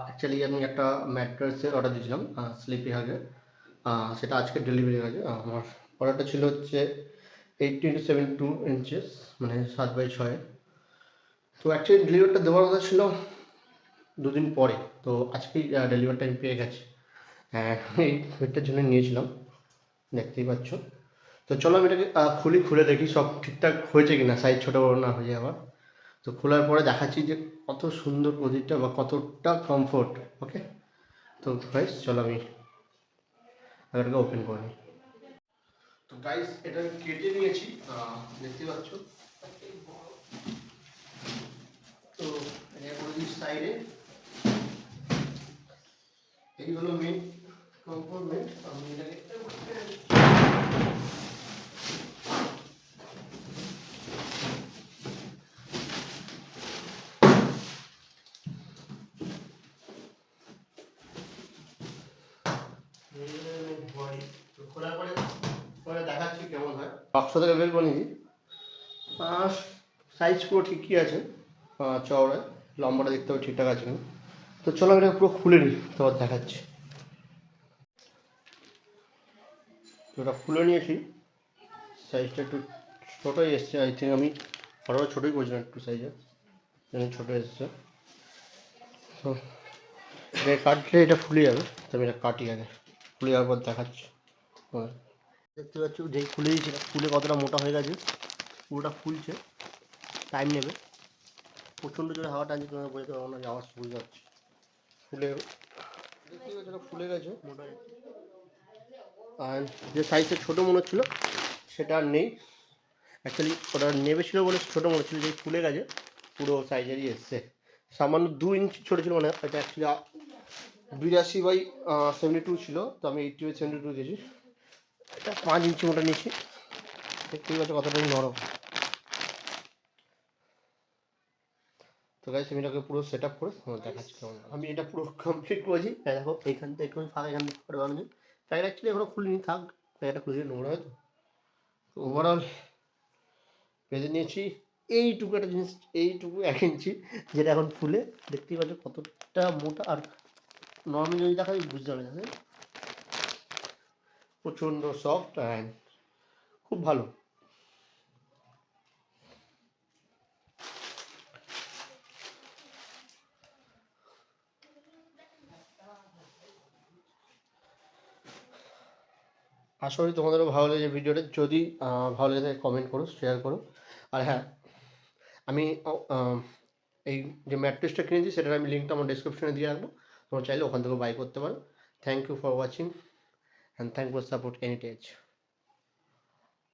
Actually আমি একটা ম্যাট্রেসের order দিয়েছিলাম স্লিপি হাগের। সেটা আজকে ডেলিভারি হয়ে গেছে। আমার অর্ডারটা ছিল হচ্ছে 18 x 72 ইঞ্চেস, মানে 7x6। তো অ্যাকচুয়ালি ডেলিভারিটা দেওয়ার কথা ছিল দুদিন পরে, তো আজকেই ডেলিভারিটা আমি পেয়ে গেছি। হ্যাঁ, এই বেডটার জন্য নিয়েছিলাম, দেখতেই পাচ্ছ। তো চলো আমি এটাকে খুলে দেখি সব ঠিকঠাক হয়েছে কিনা, সাইজ ছোটো বড়ো না হয়ে যায় আবার। তো খোলার পরে দেখাচ্ছি যে কত সুন্দর গদিটা বা কতটা কমফোর্ট। ওকে, তো গাইস চলো আমি এটাকে ওপেন করে নিই। তো গাইস এটা আমি কেটে নিয়েছি, দেখতে পাচ্ছ। তো এটা করে দিই সাইডে। এই হলো মেন কম্পোনেন্ট। আমি এটাকে খোলার পরে পরে দেখাচ্ছি কেমন হয়। বাক্স থেকে বের করে নিই। সাইজ পুরো ঠিকই আছে, চওড়ায় লম্বাটা দেখতে হবে ঠিকঠাক আছে কিনা। তো চলো এটা পুরো খুলে নিই, তোমার দেখাচ্ছি। তো ওটা খুলে নিয়েছি, সাইজটা একটু ছোটোই এসছে। আই থিঙ্ক আমি আরও ছোটোই করেছিলাম একটু সাইজে, ছোটো এসছে। তো এটা কাটলে এটা ফুলে যাবে, তো আমি এটা কাটি আগে, ফুলে যাওয়ার পর দেখাচ্ছি। হ্যাঁ, দেখতে পাচ্ছ যেই খুলে দিয়েছিলাম, ফুলে কতটা মোটা হয়ে গেছে, পুরোটা ফুলছে। টাইম নেবে, প্রচণ্ড জোরে হাওয়া টানছে, তোমার বোঝাতে পারবো না যে আওয়াজ বুঝতে পারছি। ফুলে দেখতে পাচ্ছ এটা ফুলে গেছে মোটা। আর যে সাইজটা ছোটো মনে হচ্ছিলো সেটা আর নেই। অ্যাকচুয়ালি ওটা নেবে ছিল বলে ছোটো মনে হচ্ছিলো, যে ফুলে গেছে পুরো সাইজেরই এসছে। সামান্য 2 ইঞ্চি ছোটো ছিল, মানে এটা অ্যাকচুয়ালি 82/72 ছিল, তো আমি 80/72 দিয়েছি। এটা 5 ইঞ্চি মতো নিয়েছি, দেখতেই পাচ্ছ কতটা নরম। তো গাইস আমি এটাকে পুরো সেট আপ করে দেখাচ্ছি কেমন। আমি এটা পুরো কমপ্লিট করেছি, দেখো এইখান থেকে একটু ফাঁকা, এখান থেকে করে বানানো। তাই অ্যাকচুয়ালি এখনো খুলিনি, থাক এটা খুলে নোংরা হয়তো। ওভারঅল বেঁধে নিয়েছি এইটুকু একটা জিনিস, এইটুকু 1 ইঞ্চি, যেটা এখন ফুলে দেখতেই পাচ্ছ কতটা মোটা। আর নর্মালি যদি দেখা যায় বুঝতে পারবে না, প্রচণ্ড সফট অ্যান্ড খুব ভালো। আশা করি তোমাদেরও ভালো লেগেছে ভিডিওটা। যদি ভালো লেগে থাকে কমেন্ট করো, শেয়ার করো। আর হ্যাঁ, আমি এই যে ম্যাট্রেসটা কিনেছি সেটার আমি লিঙ্কটা আমার ডিসক্রিপশনে দিয়ে রাখবো, তোমরা চাইলে ওখান থেকে বাই করতে পারো। Thank you for watching and thank for support এনি টেজ।